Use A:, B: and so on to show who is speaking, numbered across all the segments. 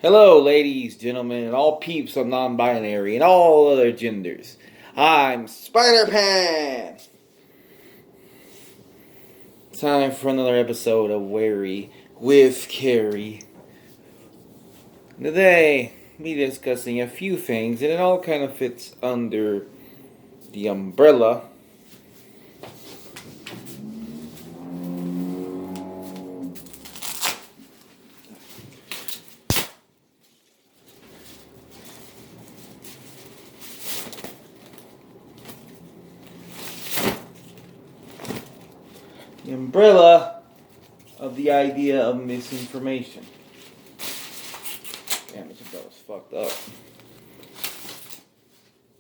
A: Hello, ladies, gentlemen, and all peeps of non-binary and all other genders. I'm Spider-Pan! Time for another episode of Wary with Cary. Today, we'll be discussing a few things, and it all kind of fits under the umbrella of the idea of misinformation. Damn, this umbrella's fucked up.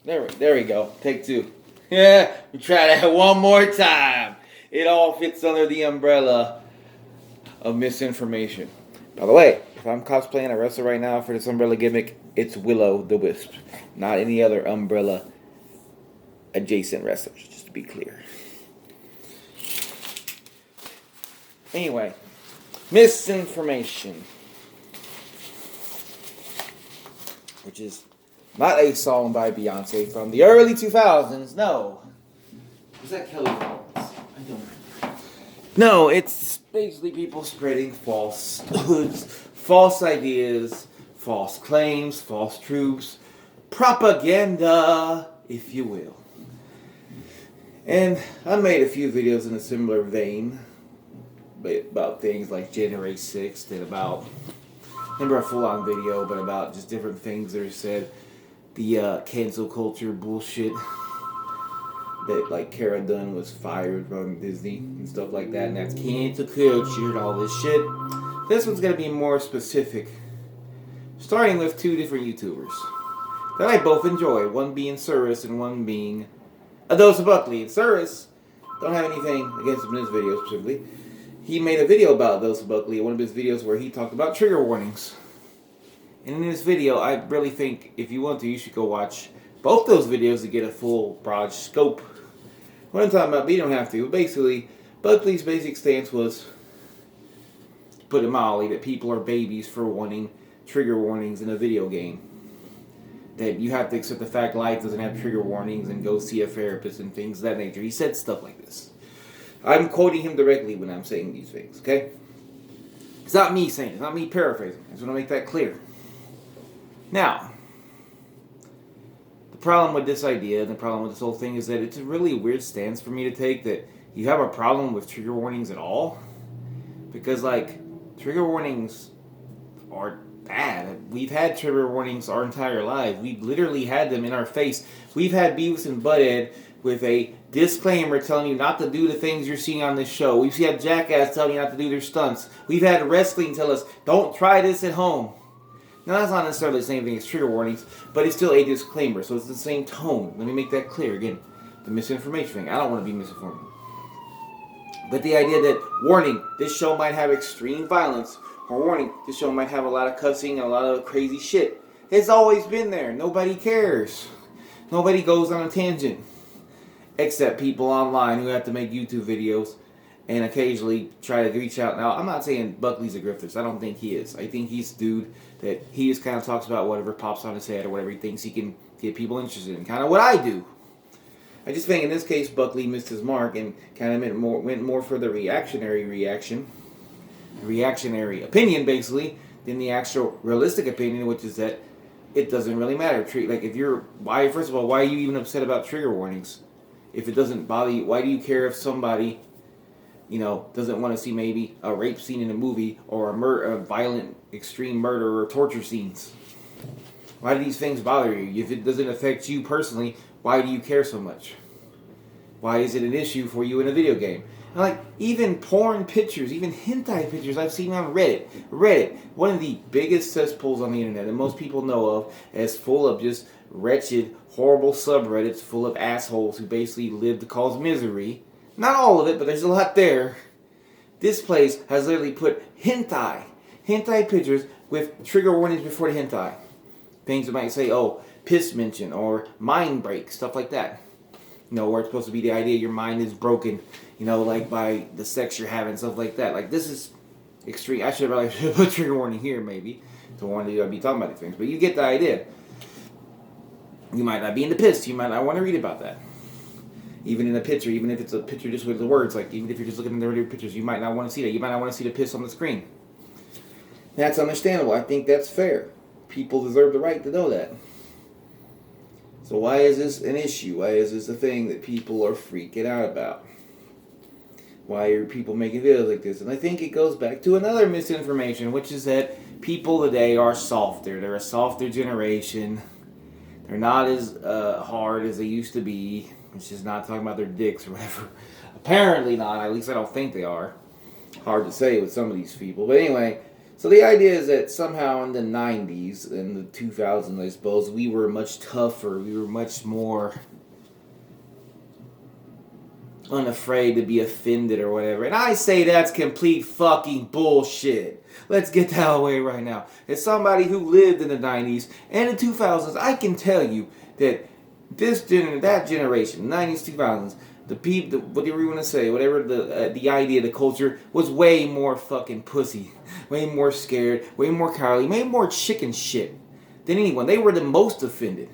A: There we go. Take two. Yeah, we try that one more time. It all fits under the umbrella of misinformation. By the way, if I'm cosplaying a wrestler right now for this umbrella gimmick, it's Willow the Wisp, not any other umbrella adjacent wrestlers, just to be clear. Anyway, misinformation, which is not a song by Beyonce from the early 2000s. No. Was that Kelly Rollins? I don't remember. No, it's basically people spreading falsehoods, false ideas, false claims, false truths, propaganda, if you will. And I made a few videos in a similar vein about things like January 6th and about, remember a full-on video, but about just different things that are said. The cancel culture bullshit that like Cara Dunn was fired from Disney and stuff like that, and that's cancel culture and all this shit. This one's going to be more specific, starting with two different YouTubers that I both enjoy, one being Cyrus and one being Adosa Buckley. And Cyrus, don't have anything against him in this video specifically. He made a video about Adosa Buckley, one of his videos where he talked about trigger warnings. And in this video, I really think if you want to, you should go watch both those videos to get a full, broad scope. What I'm talking about, but you don't have to. But basically, Buckley's basic stance was, to put it mildly, that people are babies for wanting trigger warnings in a video game. That you have to accept the fact life doesn't have trigger warnings and go see a therapist and things of that nature. He said stuff like this. I'm quoting him directly when I'm saying these things, okay? It's not me saying it. It's not me paraphrasing. I just want to make that clear. Now, the problem with this idea and the problem with this whole thing is that it's a really weird stance for me to take that you have a problem with trigger warnings at all. Because, like, trigger warnings are bad. We've had trigger warnings our entire lives. We've literally had them in our face. We've had Beavis and Butthead with a disclaimer telling you not to do the things you're seeing on this show. We've had Jackass telling you not to do their stunts. We've had wrestling tell us, don't try this at home. Now, that's not necessarily the same thing as trigger warnings, but it's still a disclaimer, so it's the same tone. Let me make that clear. Again, the misinformation thing. I don't want to be misinformed. But the idea that, warning, this show might have extreme violence, or warning, this show might have a lot of cussing and a lot of crazy shit. It's always been there. Nobody cares. Nobody goes on a tangent. Except people online who have to make YouTube videos and occasionally try to reach out. Now, I'm not saying Buckley's a grifter. I don't think he is. I think he's a dude that he just kind of talks about whatever pops on his head or whatever he thinks he can get people interested in. Kind of what I do. I just think in this case, Buckley missed his mark and kind of went more for the reactionary opinion, basically, than the actual realistic opinion, which is that it doesn't really matter. Like, if you're, first of all, why are you even upset about trigger warnings? If it doesn't bother you, why do you care if somebody, doesn't want to see maybe a rape scene in a movie or a violent, extreme murder or torture scenes? Why do these things bother you? If it doesn't affect you personally, why do you care so much? Why is it an issue for you in a video game? And like, even porn pictures, even hentai pictures I've seen on Reddit. Reddit, one of the biggest cesspools on the internet that most people know of, as full of just wretched, horrible subreddits full of assholes who basically live to cause misery. Not all of it, but there's a lot there. This place has literally put hentai pictures with trigger warnings before the hentai. Things that might say, oh, piss mention or mind break, stuff like that. Where it's supposed to be the idea your mind is broken, like by the sex you're having, stuff like that. Like, this is extreme. I should probably put a trigger warning here, maybe, to warn you I'd be talking about these things. But you get the idea. You might not be into piss. You might not want to read about that. Even in a picture, even if it's a picture just with the words, like even if you're just looking at the regular pictures, you might not want to see that. You might not want to see the piss on the screen. That's understandable. I think that's fair. People deserve the right to know that. So why is this an issue? Why is this a thing that people are freaking out about? Why are people making videos like this? And I think it goes back to another misinformation, which is that people today are softer. They're a softer generation. They're not as hard as they used to be. It's just not talking about their dicks or whatever. Apparently not. At least I don't think they are. Hard to say with some of these people. But anyway, so the idea is that somehow in the 90s and the 2000s, I suppose, we were much tougher. We were much more unafraid to be offended or whatever. And I say that's complete fucking bullshit. Let's get that out of the way right now. As somebody who lived in the 90s and the 2000s, I can tell you that that generation, 90s, 2000s, the people, whatever you want to say, whatever the idea, the culture, was way more fucking pussy, way more scared, way more cowardly, way more chicken shit than anyone. They were the most offended.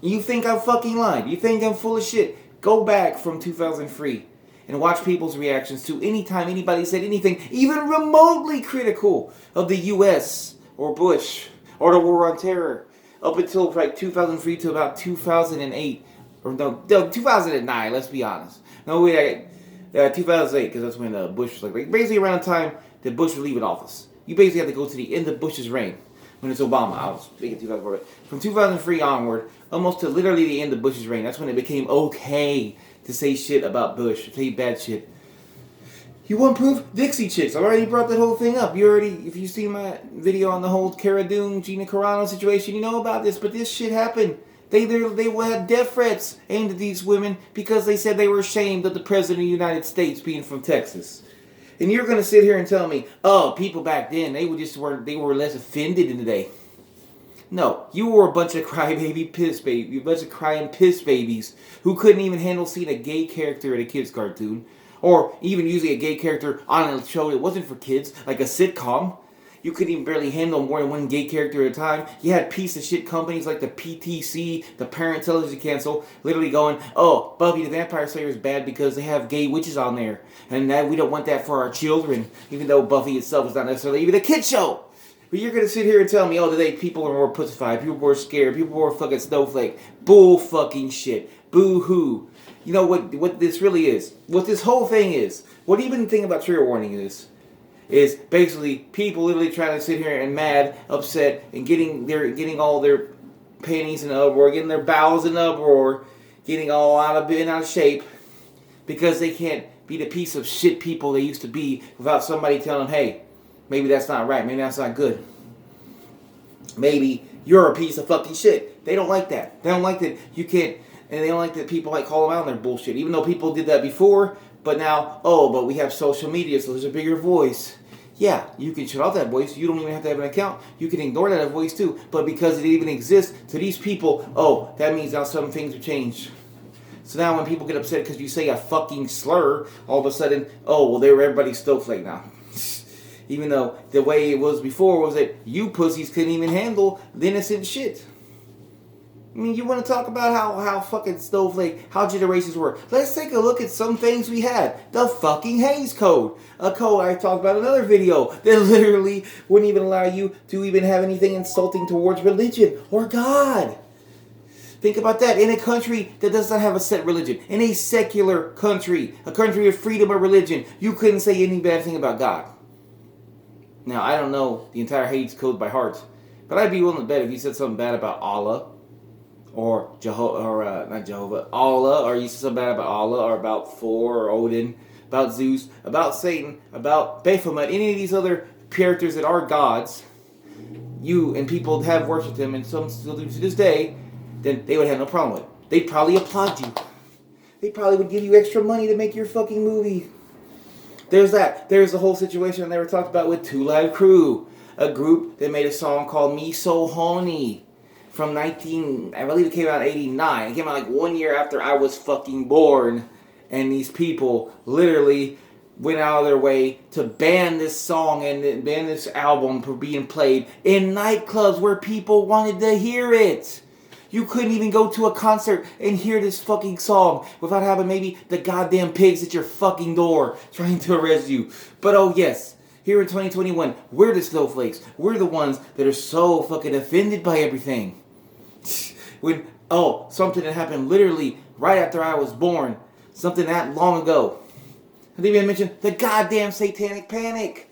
A: You think I'm fucking lying? You think I'm full of shit? Go back from 2003 and watch people's reactions to any time anybody said anything even remotely critical of the U.S. or Bush or the War on Terror up until like 2003 to about 2008. Or no, 2009, let's be honest. No, wait, 2008, because that's when Bush was like basically around the time that Bush was leaving office. You basically have to go to the end of Bush's reign, when it's Obama. I was speaking 2004. From 2003 onward, almost to literally the end of Bush's reign, that's when it became okay to say shit about Bush, to say bad shit. You want proof? Dixie Chicks. I already brought that whole thing up. If you see my video on the whole Cara Dune, Gina Carano situation, you know about this, but this shit happened. They had death threats aimed at these women because they said they were ashamed of the President of the United States being from Texas. And you're going to sit here and tell me, oh, people back then, they were less offended than today. No, you were a bunch of crybaby piss babies, a bunch of crying piss babies who couldn't even handle seeing a gay character in a kid's cartoon, or even using a gay character on a show that wasn't for kids, like a sitcom. You couldn't even barely handle more than one gay character at a time. You had piece of shit companies like the PTC, the Parent Television Council, literally going, oh, Buffy the Vampire Slayer is bad because they have gay witches on there. And that we don't want that for our children, even though Buffy itself is not necessarily even a kid show. But you're going to sit here and tell me, oh, today people are more pussified, people are more scared, people are more fucking snowflake. Bull fucking shit. Boo-hoo. You know what this really is? What this whole thing is? What even the thing about trigger warning is basically people literally trying to sit here and mad, upset, and getting all their panties in uproar, getting their bowels in uproar, getting all out of shape because they can't be the piece of shit people they used to be without somebody telling them, hey, maybe that's not right, maybe that's not good. Maybe you're a piece of fucking shit. They don't like that. They don't like that you can't, and they don't like that people like call them out on their bullshit, even though people did that before. But now, but we have social media, so there's a bigger voice. Yeah, you can shut off that voice. You don't even have to have an account. You can ignore that voice too. But because it even exists to these people, that means now some things have changed. So now when people get upset because you say a fucking slur, all of a sudden, everybody's snowflake now. Even though the way it was before was that you pussies couldn't even handle the innocent shit. I mean, you want to talk about how fucking snowflake, how generations were. Let's take a look at some things we had. The fucking Hays Code. A code I talked about in another video that literally wouldn't even allow you to even have anything insulting towards religion or God. Think about that. In a country that does not have a set religion, in a secular country, a country of freedom of religion, you couldn't say any bad thing about God. Now, I don't know the entire Hays Code by heart, but I'd be willing to bet if you said something bad about Allah, or not Jehovah, Allah, or you said something bad about Allah, or about Thor, or Odin, about Zeus, about Satan, about Baphomet, any of these other characters that are gods, you and people have worshipped them, and some still do to this day, then they would have no problem with it. They'd probably applaud you. They probably would give you extra money to make your fucking movie. There's that. There's the whole situation I never talked about with Two Live Crew, a group that made a song called Me So Horny. From I believe it came out in 89. It came out like 1 year after I was fucking born. And these people literally went out of their way to ban this song and ban this album from being played in nightclubs where people wanted to hear it. You couldn't even go to a concert and hear this fucking song without having maybe the goddamn pigs at your fucking door trying to arrest you. But oh yes, here in 2021, we're the snowflakes. We're the ones that are so fucking offended by everything. When, something that happened literally right after I was born. Something that long ago. I didn't even mention the goddamn satanic panic.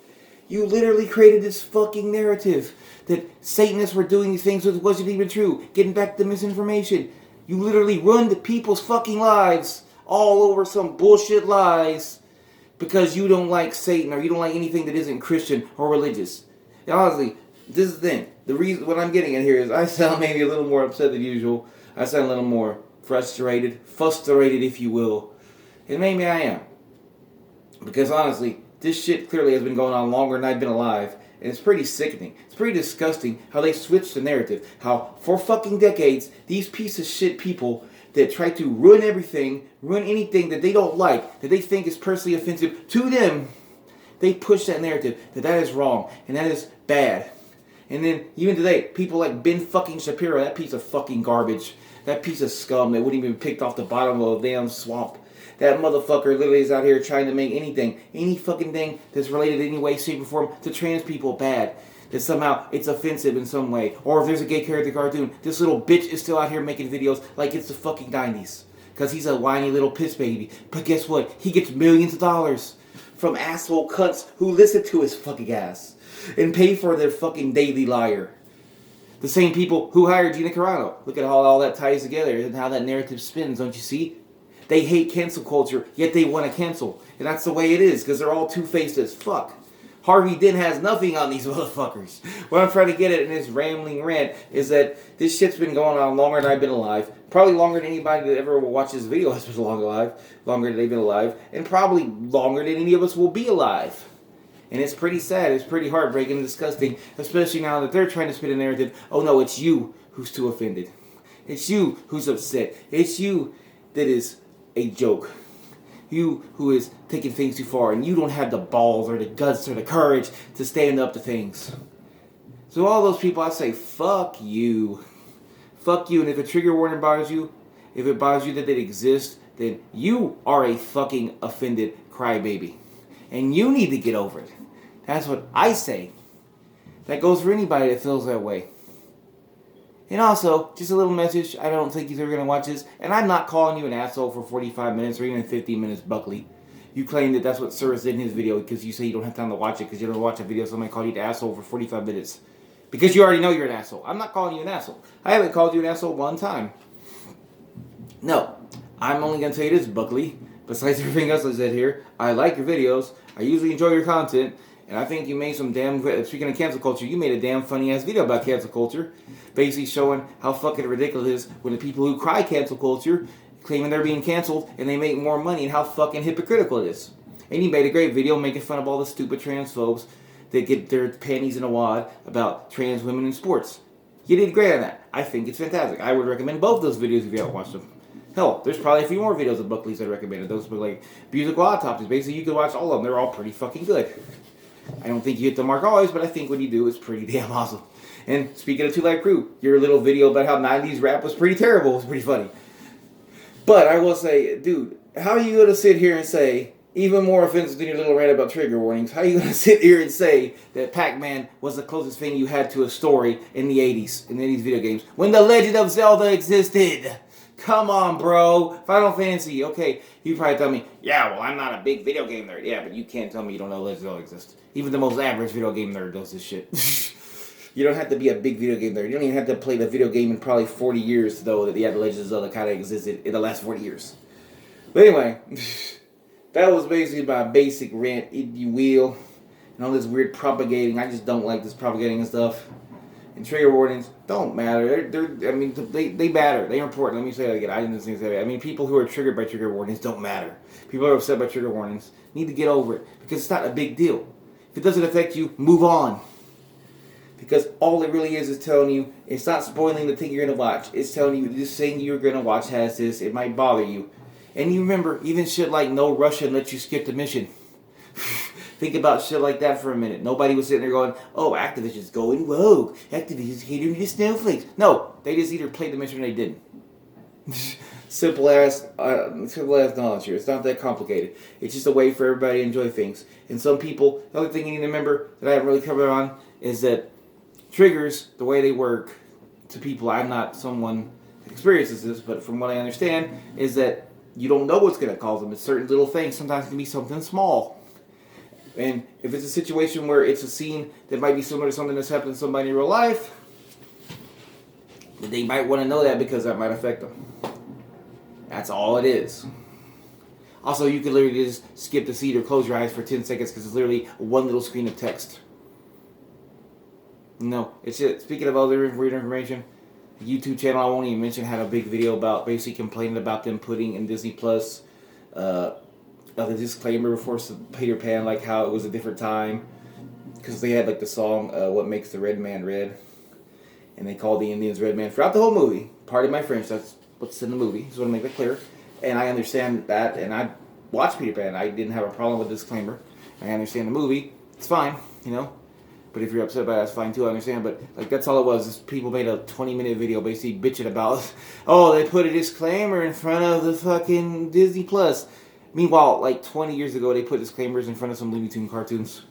A: You literally created this fucking narrative that Satanists were doing these things that wasn't even true. Getting back to misinformation. You literally ruined people's fucking lives all over some bullshit lies because you don't like Satan or you don't like anything that isn't Christian or religious. And honestly, this is the thing. The reason what I'm getting at here is I sound maybe a little more upset than usual. I sound a little more frustrated if you will. And maybe I am. Because honestly, this shit clearly has been going on longer than I've been alive. And it's pretty sickening. It's pretty disgusting how they switched the narrative. How for fucking decades, these piece of shit people that try to ruin everything, ruin anything that they don't like, that they think is personally offensive to them, they push that narrative that is wrong and that is bad. And then even today, people like Ben fucking Shapiro, that piece of fucking garbage, that piece of scum that wouldn't even be picked off the bottom of a damn swamp. That motherfucker literally is out here trying to make any fucking thing that's related in any way, shape, or form to trans people bad. That somehow it's offensive in some way. Or if there's a gay character cartoon, this little bitch is still out here making videos like it's the fucking 90s. Because he's a whiny little piss baby. But guess what? He gets millions of dollars from asshole cunts who listen to his fucking ass. And pay for their fucking daily liar. The same people who hired Gina Carano. Look at how all that ties together and how that narrative spins, don't you see? They hate cancel culture, yet they want to cancel. And that's the way it is, because they're all two-faced as fuck. Harvey Dent has nothing on these motherfuckers. What I'm trying to get at in this rambling rant is that this shit's been going on longer than I've been alive. Probably longer than anybody that ever will watch this video has been alive. Longer than they've been alive. And probably longer than any of us will be alive. And it's pretty sad. It's pretty heartbreaking and disgusting. Especially now that they're trying to spin a narrative. Oh no, it's you who's too offended. It's you who's upset. It's you that is a joke. You who is taking things too far and you don't have the balls or the guts or the courage to stand up to things. So all those people, I say, fuck you. Fuck you. And if a trigger warning bothers you, if it bothers you that they exist, then you are a fucking offended crybaby. And you need to get over it. That's what I say. That goes for anybody that feels that way. And also, just a little message. I don't think you're going to watch this. And I'm not calling you an asshole for 45 minutes or even 50 minutes, Buckley. You claim that that's what Cyrus did in his video because you say you don't have time to watch it because you don't watch a video. Somebody called you an asshole for 45 minutes. Because you already know you're an asshole. I'm not calling you an asshole. I haven't called you an asshole one time. No. I'm only going to tell you this, Buckley. Besides everything else I said here, I like your videos. I usually enjoy your content. And I think you made some damn... Speaking of cancel culture, you made a damn funny-ass video about cancel culture. Basically showing how fucking ridiculous it is when the people who cry cancel culture claiming they're being canceled and they make more money and how fucking hypocritical it is. And you made a great video making fun of all the stupid transphobes that get their panties in a wad about trans women in sports. You did great on that. I think it's fantastic. I would recommend both those videos if you haven't watched them. Hell, there's probably a few more videos of Buckley's I recommended. Those were like musical autopsies. Basically, you could watch all of them. They're all pretty fucking good. I don't think you hit the mark always, but I think when you do, it's pretty damn awesome. And speaking of Two Light Crew, your little video about how 90s rap was pretty terrible was pretty funny. But I will say, dude, how are you going to sit here and say, even more offensive than your little rant about trigger warnings, how are you going to sit here and say that Pac-Man was the closest thing you had to a story in the 80s, in these video games, when The Legend of Zelda existed? Come on, bro. Final Fantasy. Okay, you probably tell me, yeah, well, I'm not a big video game nerd. Yeah, but you can't tell me you don't know Legend of Zelda exists. Even the most average video game nerd knows this shit. You don't have to be a big video game nerd. You don't even have to play the video game in probably 40 years, though, that the Legend of Zelda kind of existed in the last 40 years. But anyway, that was basically my basic rant, if you will. And all this weird propagating. I just don't like this propagating and stuff. And trigger warnings don't matter. They matter. They're important. Let me say that again. I didn't say that. I mean, people who are triggered by trigger warnings don't matter. People who are upset by trigger warnings need to get over it. Because it's not a big deal. If it doesn't affect you, move on. Because all it really is telling you, it's not spoiling the thing you're going to watch. It's telling you this thing you're going to watch has this. It might bother you. And you remember, even shit like no Russian lets you skip the mission. Think about shit like that for a minute. Nobody was sitting there going, "Oh, Activision's going rogue. Activision's catering to snowflakes." No, they just either played the mission or they didn't. Simple as knowledge here. It's not that complicated. It's just a way for everybody to enjoy things. And some people, the other thing you need to remember that I haven't really covered on is that triggers, the way they work to people, I'm not someone that experiences this, but from what I understand, is that you don't know what's going to cause them. It's certain little things. Sometimes it can be something small. And if it's a situation where it's a scene that might be similar to something that's happened to somebody in real life, they might want to know that because that might affect them. That's all it is. Also, you can literally just skip the scene or close your eyes for 10 seconds because it's literally one little screen of text. No, it's it. Speaking of other weird information, the YouTube channel I won't even mention had a big video about basically complaining about them putting in Disney Plus the disclaimer before Peter Pan, like how it was a different time because they had like the song "What Makes the Red Man Red," and they called the Indians Red Man throughout the whole movie. Pardon my French, that's what's in the movie. Just want to make that clear. And I understand that, and I watched Peter Pan. I didn't have a problem with the disclaimer. I understand the movie. It's fine, you know. But if you're upset about it, that's fine too. I understand. But like that's all it was. Is people made a 20-minute video basically bitching about, oh, they put a disclaimer in front of the fucking Disney Plus. Meanwhile, like 20 years ago, they put disclaimers in front of some Looney Tunes cartoons.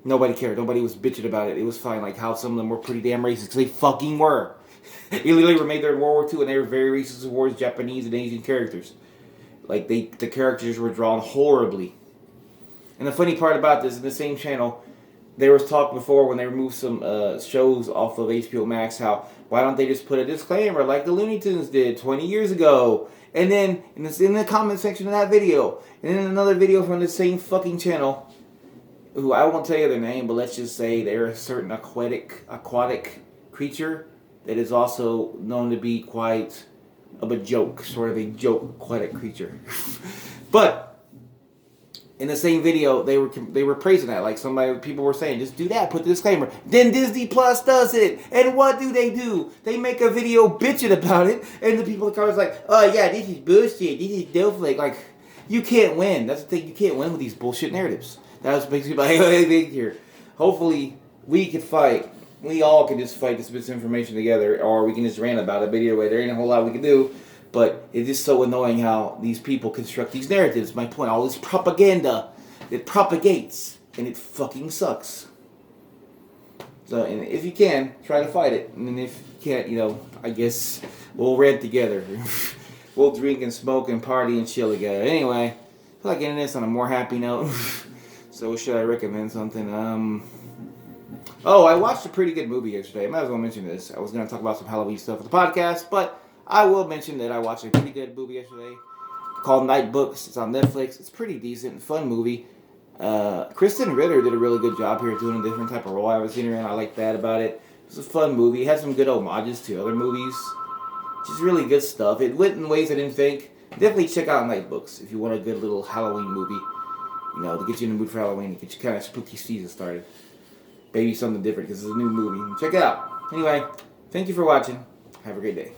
A: Nobody cared. Nobody was bitching about it. It was fine. Like how some of them were pretty damn racist because they fucking were. They literally were made there in World War II, and they were very racist towards Japanese and Asian characters. Like the characters were drawn horribly. And the funny part about this, in the same channel, there was talk before when they removed some shows off of HBO Max, how why don't they just put a disclaimer like the Looney Tunes did 20 years ago? And then in the comment section of that video, and then another video from the same fucking channel, who I won't tell you their name, but let's just say they're a certain aquatic creature that is also known to be quite of a joke, sort of a joke aquatic creature. But in the same video, they were praising that. Like people were saying, just do that, put the disclaimer. Then Disney Plus does it. And what do? They make a video bitching about it. And the people in the comments like, oh yeah, this is bullshit. This is snowflake. Like, you can't win. That's the thing. You can't win with these bullshit narratives. That's basically my thing here. Hopefully, we can fight. We all can just fight this misinformation together. Or we can just rant about it. But either way, there ain't a whole lot we can do. But it's just so annoying how these people construct these narratives. My point, all this propaganda, it propagates, and it fucking sucks. So, and if you can, try to fight it. And if you can't, I guess we'll rant together. We'll drink and smoke and party and chill together. Anyway, I feel like ending this on a more happy note. So should I recommend something? I watched a pretty good movie yesterday. I might as well mention this. I was going to talk about some Halloween stuff with the podcast, but I will mention that I watched a pretty good movie yesterday called Night Books. It's on Netflix. It's a pretty decent, fun movie. Kristen Ritter did a really good job here doing a different type of role I haven't seen her in. I like that about it. It was a fun movie. It had some good homages to other movies. Just really good stuff. It went in ways I didn't think. Definitely check out Night Books if you want a good little Halloween movie. To get you in the mood for Halloween, to get you kind of spooky season started. Maybe something different because it's a new movie. Check it out. Anyway, thank you for watching. Have a great day.